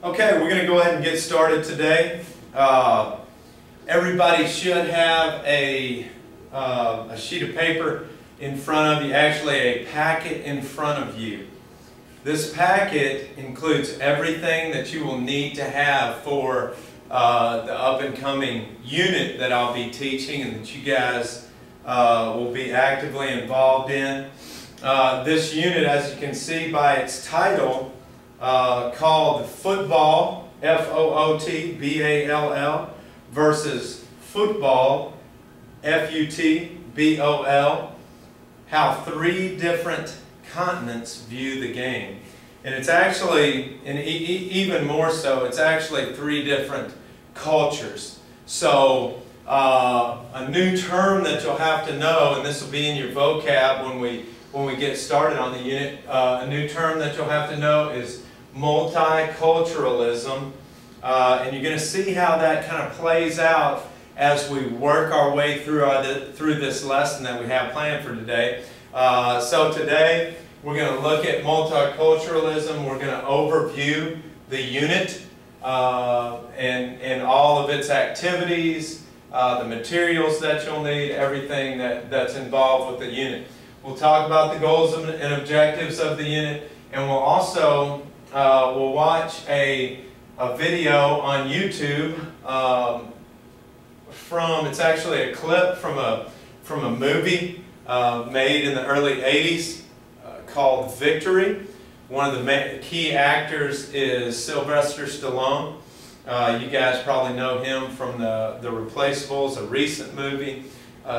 Okay, we're going to go ahead and get started today. Everybody should have a sheet of paper in front of you, actually a packet in front of you. This packet includes everything that you will need to have for the up-and-coming unit that I'll be teaching and that you guys will be actively involved in. This unit, as you can see by its title, called Football, F-O-O-T-B-A-L-L, versus Football, F-U-T-B-O-L, how three different continents view the game. And it's actually, and even more so, it's actually three different cultures. So a new term that you'll have to know, and this will be in your vocab when we get started on the unit, a new term that you'll have to know is multiculturalism. And you're going to see how that kind of plays out as we work our way through this lesson that we have planned for today. So today we're going to look at multiculturalism. We're going to overview the unit and all of its activities, the materials that you'll need, everything that's involved with the unit. We'll talk about the goals and objectives of the unit, and we'll also we'll watch a video on YouTube it's actually a clip from a movie made in the early 80s called Victory. One of the key actors is Sylvester Stallone. You guys probably know him from the Replaceables, a recent movie.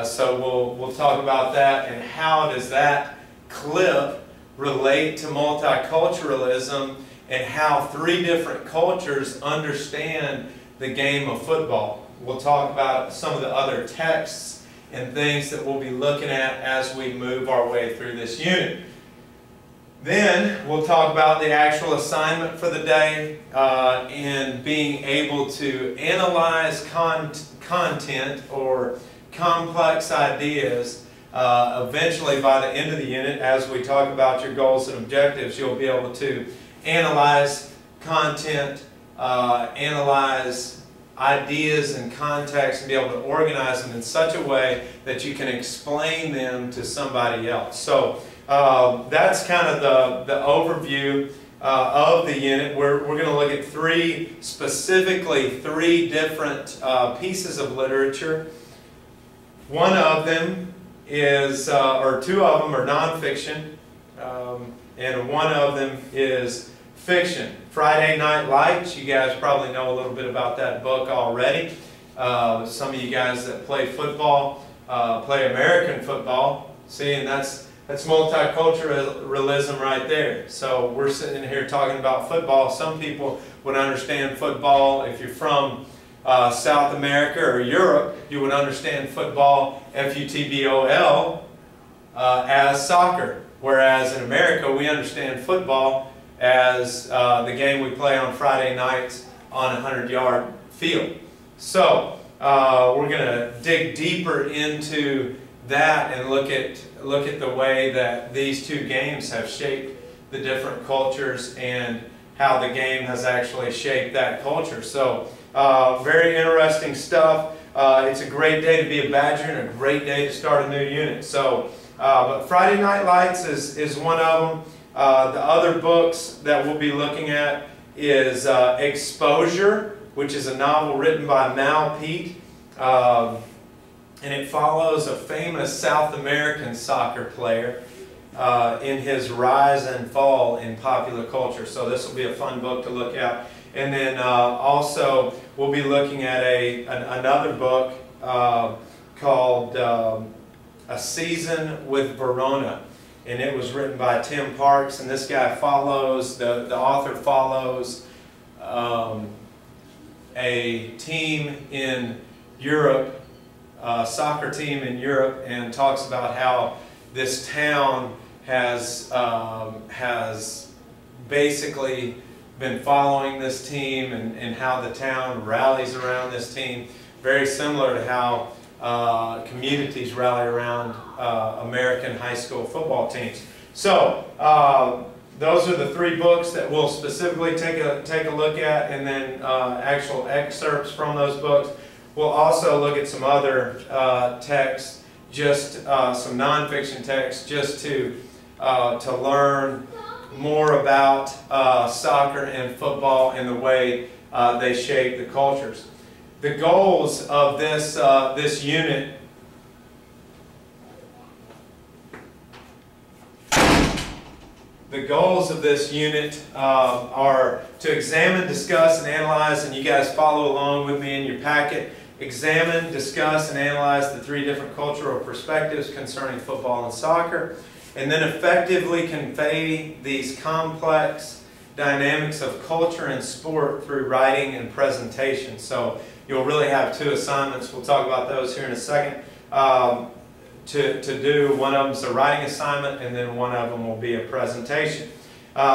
So we'll talk about that and how does that clip relate to multiculturalism and how three different cultures understand the game of football. We'll talk about some of the other texts and things that we'll be looking at as we move our way through this unit. Then we'll talk about the actual assignment for the day in being able to analyze content or complex ideas. Eventually, by the end of the unit, as we talk about your goals and objectives, you'll be able to analyze content, analyze ideas and context, and be able to organize them in such a way that you can explain them to somebody else. So that's kind of the overview of the unit. We're going to look at specifically three different pieces of literature. One of them is, or two of them are nonfiction, and one of them is fiction. Friday Night Lights, you guys probably know a little bit about that book already. Some of you guys that play football, play American football, see, and that's multiculturalism right there. So we're sitting in here talking about football. Some people would understand football, if you're from South America or Europe, you would understand football, F-U-T-B-O-L, as soccer. Whereas in America, we understand football as the game we play on Friday nights on a 100-yard field. So we're going to dig deeper into that and look at the way that these two games have shaped the different cultures and how the game has actually shaped that culture. So very interesting stuff. It's a great day to be a Badger and a great day to start a new unit. So, but Friday Night Lights is one of them. The other books that we'll be looking at is Exposure, which is a novel written by Mal Pete. And it follows a famous South American soccer player in his rise and fall in popular culture. So this will be a fun book to look at. And then also we'll be looking at another book called A Season with Verona. And it was written by Tim Parks. And this guy follows, the author follows a team in Europe, a soccer team in Europe, and talks about how this town has basically been following this team and how the town rallies around this team. Very similar to how communities rally around American high school football teams. So those are the 3 books that we'll specifically take a look at, and then actual excerpts from those books. We'll also look at some other texts, just some nonfiction texts, just to learn more about soccer and football and the way they shape the cultures. The goals of this unit are to examine, discuss, and analyze, and you guys follow along with me in your packet. Examine, discuss, and analyze the 3 different cultural perspectives concerning football and soccer, and then effectively convey these complex dynamics of culture and sport through writing and presentation. So you'll really have 2 assignments. We'll talk about those here in a second. To do. One of them is a writing assignment, and then one of them will be a presentation.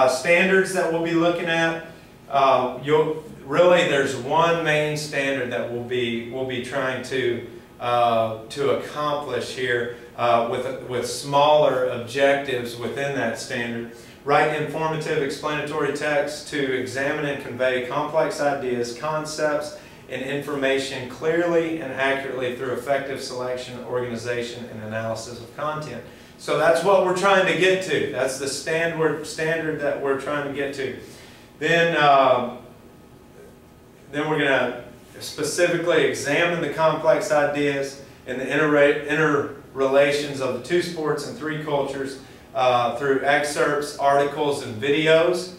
Standards that we'll be looking at. Really, there's one main standard that we'll be trying to accomplish here with smaller objectives within that standard. Write informative, explanatory text to examine and convey complex ideas, concepts, and information clearly and accurately through effective selection, organization, and analysis of content. So that's what we're trying to get to. That's the standard that we're trying to get to. Then we're going to specifically examine the complex ideas and the interrelations of the 2 sports and 3 cultures through excerpts, articles, and videos.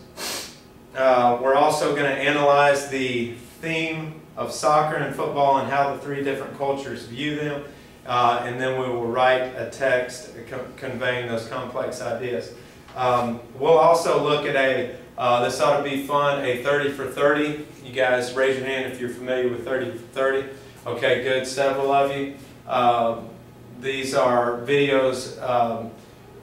We're also going to analyze the theme of soccer and football and how the 3 different cultures view them, and then we will write a text conveying those complex ideas. We'll also look at this ought to be fun, a 30 for 30. You guys raise your hand if you're familiar with 30 for 30. Okay, good, several of you. These are videos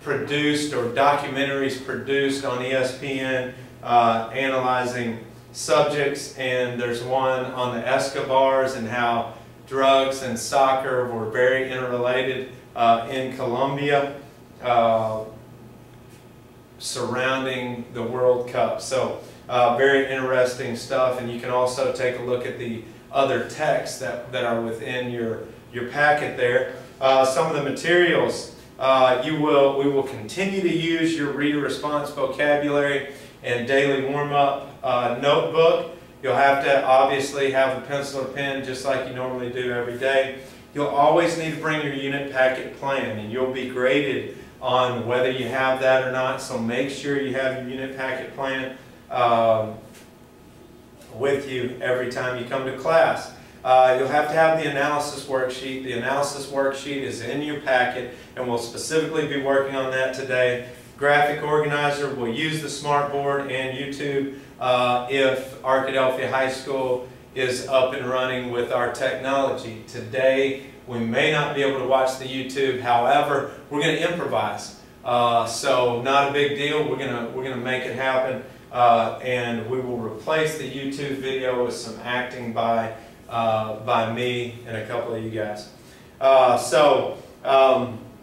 produced, or documentaries produced on ESPN analyzing subjects, and there's one on the Escobars and how drugs and soccer were very interrelated in Colombia surrounding the World Cup. So very interesting stuff, and you can also take a look at the other texts that are within your packet there. Some of the materials, we will continue to use your reader response vocabulary and daily warm-up notebook. You'll have to obviously have a pencil or pen just like you normally do every day. You'll always need to bring your unit packet plan, and you'll be graded on whether you have that or not, so make sure you have your unit packet plan with you every time you come to class. You'll have to have the analysis worksheet. The analysis worksheet is in your packet, and we'll specifically be working on that today. Graphic organizer, we'll use the smartboard and YouTube if Arkadelphia High School is up and running with our technology. Today, we may not be able to watch the YouTube. However, we're going to improvise. So not a big deal. We're gonna make it happen, and we will replace the YouTube video with some acting by me and a couple of you guys.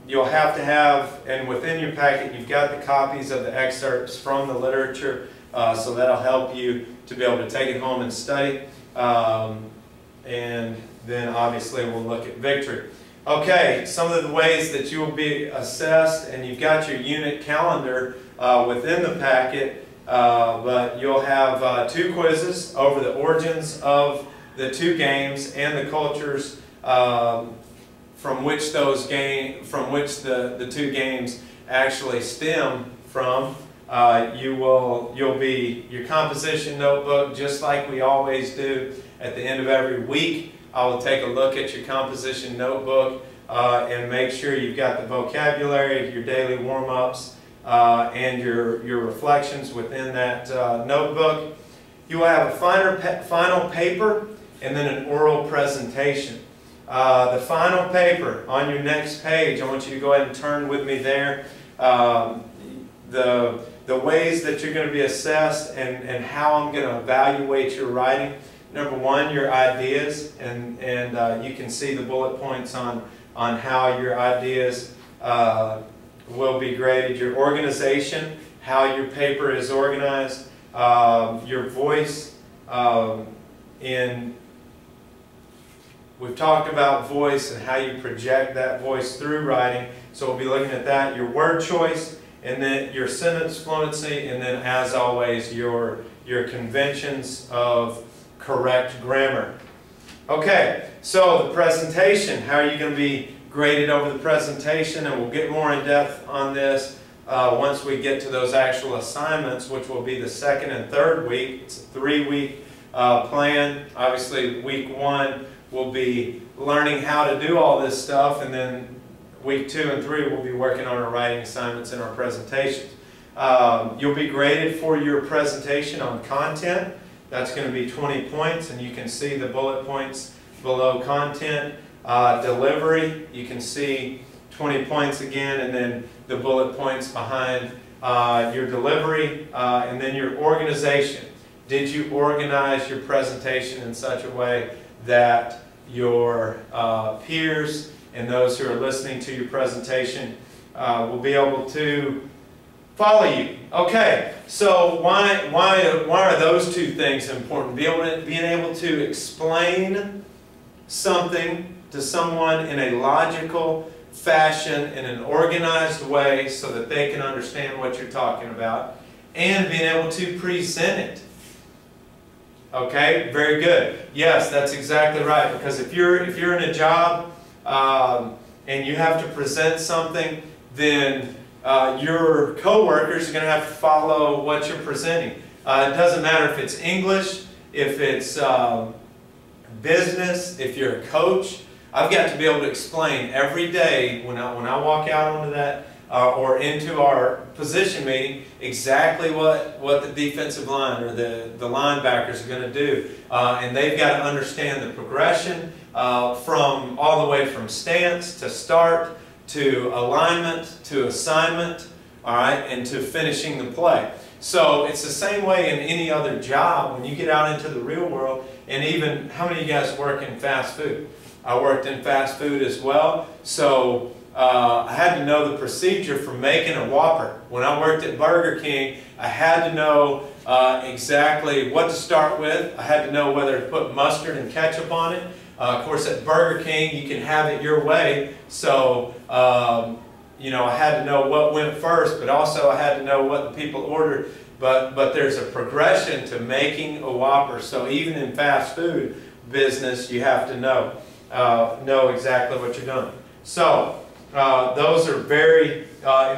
You'll have to have, and within your packet, you've got the copies of the excerpts from the literature, so that'll help you to be able to take it home and study. And then obviously we'll look at victory. Okay, some of the ways that you will be assessed, and you've got your unit calendar within the packet, but you'll have 2 quizzes over the origins of the 2 games and the cultures from which the 2 games actually stem from. You'll be your composition notebook, just like we always do at the end of every week. I will take a look at your composition notebook and make sure you've got the vocabulary, your daily warm-ups, and your reflections within that notebook. You will have a final paper and then an oral presentation. The final paper on your next page, I want you to go ahead and turn with me there. The ways that you're going to be assessed and how I'm going to evaluate your writing. Number 1, your ideas, and you can see the bullet points on how your ideas will be graded. Your organization, how your paper is organized, your voice. We've talked about voice and how you project that voice through writing, so we'll be looking at that, your word choice, and then your sentence fluency, and then as always your conventions of correct grammar. Okay, so the presentation, how are you going to be graded over the presentation, and we'll get more in depth on this once we get to those actual assignments, which will be the second and third week. It's a 3-week plan. Obviously week 1 we'll be learning how to do all this stuff, and then week 2 and 3 we'll be working on our writing assignments and our presentations. You'll be graded for your presentation on content. That's going to be 20 points, and you can see the bullet points below content. Delivery, you can see 20 points again, and then the bullet points behind your delivery, and then your organization. Did you organize your presentation in such a way that your peers and those who are listening to your presentation will be able to follow you? Okay, so why are those two things important? Being able to explain something to someone in a logical fashion, in an organized way, so that they can understand what you're talking about, and being able to present it. Okay, very good. Yes, that's exactly right. Because if you're in a job and you have to present something, then your co-workers are going to have to follow what you're presenting. It doesn't matter if it's English, if it's business, if you're a coach. I've got to be able to explain every day when I walk out onto that or into our position meeting exactly what the defensive line or the linebackers are going to do. And they've got to understand the progression from all the way from stance to start to alignment to assignment, all right, and to finishing the play. So it's the same way in any other job when you get out into the real world. And even, how many of you guys work in fast food? I worked in fast food as well, so I had to know the procedure for making a Whopper. When I worked at Burger King, I had to know exactly what to start with. I had to know whether to put mustard and ketchup on it. Of course, at Burger King, you can have it your way, so you know, I had to know what went first, but also I had to know what the people ordered. But there's a progression to making a Whopper, so even in fast food business, you have to know exactly what you're doing. So those are very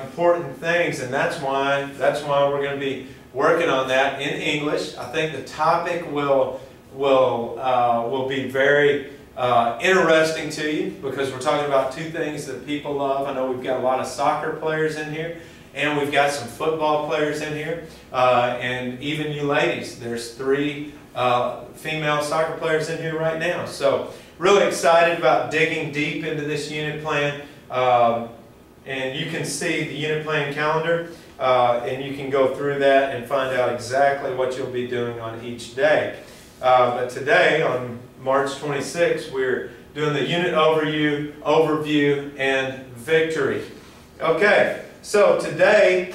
important things, and that's why we're going to be working on that in English. I think the topic will be very interesting to you, because we're talking about two things that people love. I know we've got a lot of soccer players in here, and we've got some football players in here, and even you ladies. There's 3 female soccer players in here right now. So really excited about digging deep into this unit plan. And you can see the unit plan calendar, and you can go through that and find out exactly what you'll be doing on each day. But today, on March 26th, we're doing the unit overview, and victory. Okay, so today,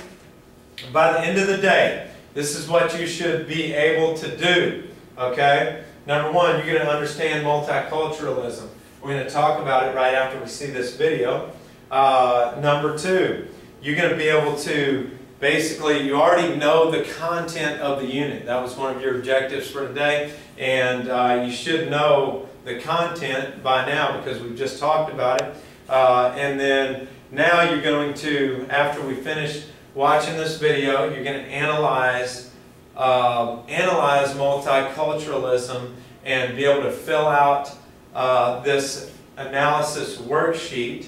by the end of the day, this is what you should be able to do. Okay? Number 1, you're going to understand multiculturalism. We're going to talk about it right after we see this video. Number 2, you're going to be able to, basically, you already know the content of the unit. That was one of your objectives for today. And you should know the content by now, because we've just talked about it. And then now you're going to, after we finish watching this video, you're going to analyze multiculturalism and be able to fill out this analysis worksheet.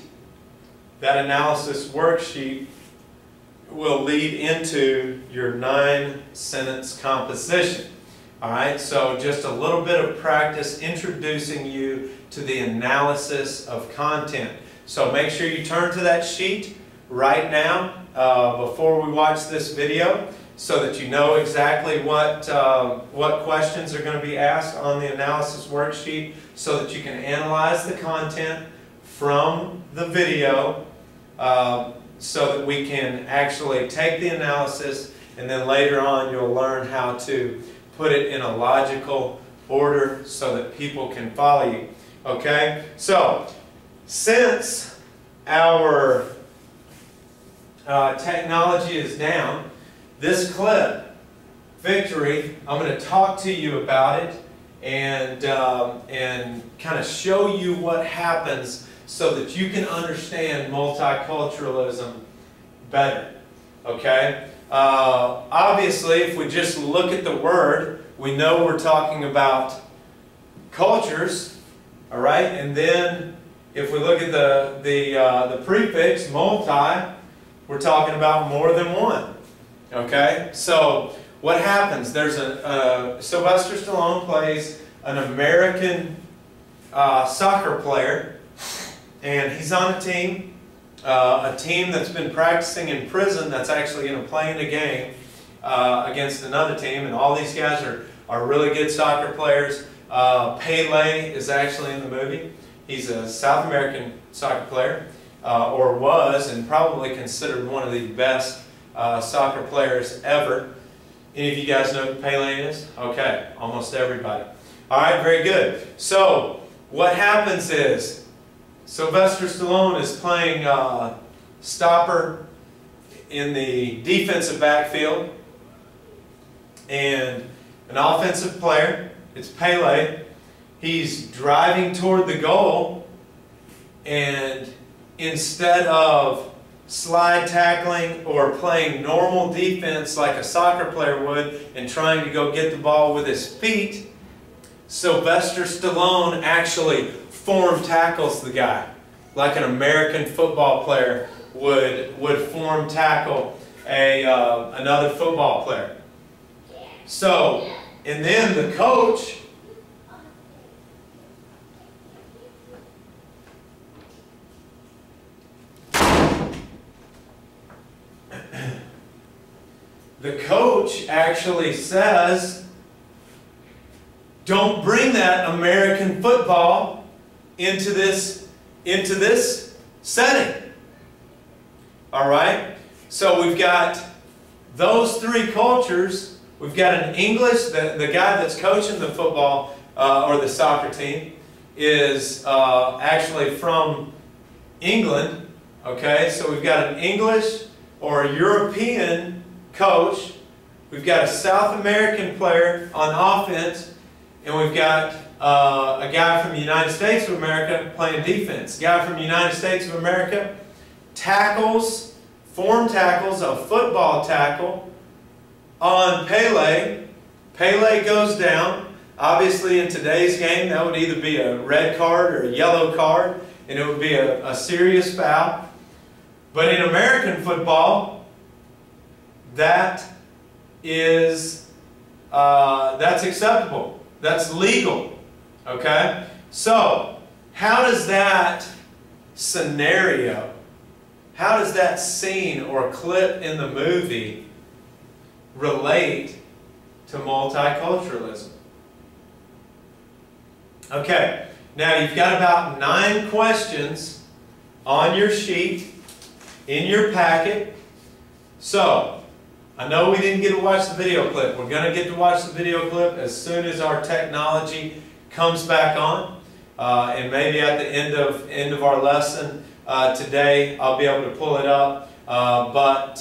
That analysis worksheet will lead into your 9-sentence composition. Alright, so just a little bit of practice introducing you to the analysis of content. So make sure you turn to that sheet right now before we watch this video, so that you know exactly what questions are going to be asked on the analysis worksheet, so that you can analyze the content from the video so that we can actually take the analysis, and then later on you'll learn how to put it in a logical order so that people can follow you. Okay? So, since our technology is down, this clip, Victory, I'm going to talk to you about it and kind of show you what happens so that you can understand multiculturalism better. Okay? Obviously, if we just look at the word, we know we're talking about cultures, all right? And then if we look at the prefix, multi, we're talking about more than one. Okay? So, what happens? There's Sylvester Stallone plays an American soccer player, and he's on a team that's been practicing in prison that's actually going to play in a game against another team, and all these guys are really good soccer players. Pele is actually in the movie. He's a South American soccer player, or was, and probably considered one of the best soccer players ever. Any of you guys know who Pele is? Okay, almost everybody. All right, very good. So, what happens is, Sylvester Stallone is playing stopper in the defensive backfield, and an offensive player, it's Pele, he's driving toward the goal, and instead of slide tackling or playing normal defense like a soccer player would and trying to go get the ball with his feet, Sylvester Stallone actually form tackles the guy like an American football player would form tackle another football player. So, and then the coach actually says, don't bring that American football into this setting. All right? So we've got those three cultures. We've got an English, the guy that's coaching the football or the soccer team is actually from England. Okay? So we've got an English or a European coach. We've got a South American player on offense, and we've got a guy from the United States of America playing defense. Guy from the United States of America form tackles, a football tackle on Pele. Pele goes down. Obviously, in today's game, that would either be a red card or a yellow card, and it would be a serious foul. But in American football, that's acceptable. That's legal. Okay? So, how does that scenario, how does that scene or clip in the movie relate to multiculturalism? Okay, now you've got about 9 questions on your sheet, in your packet. So, I know we didn't get to watch the video clip. We're going to get to watch the video clip as soon as our technology comes back on. And maybe at the end of our lesson today, I'll be able to pull it up. But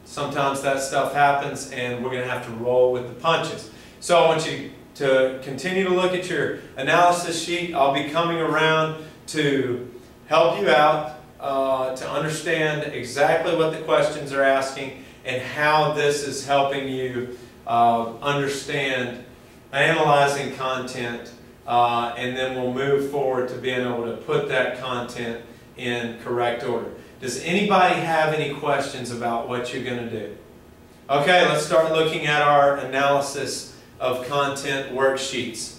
sometimes that stuff happens and we're going to have to roll with the punches. So I want you to continue to look at your analysis sheet. I'll be coming around to help you out to understand exactly what the questions are asking and how this is helping you understand analyzing content, and then we'll move forward to being able to put that content in correct order. Does anybody have any questions about what you're going to do? Okay, let's start looking at our analysis of content worksheets.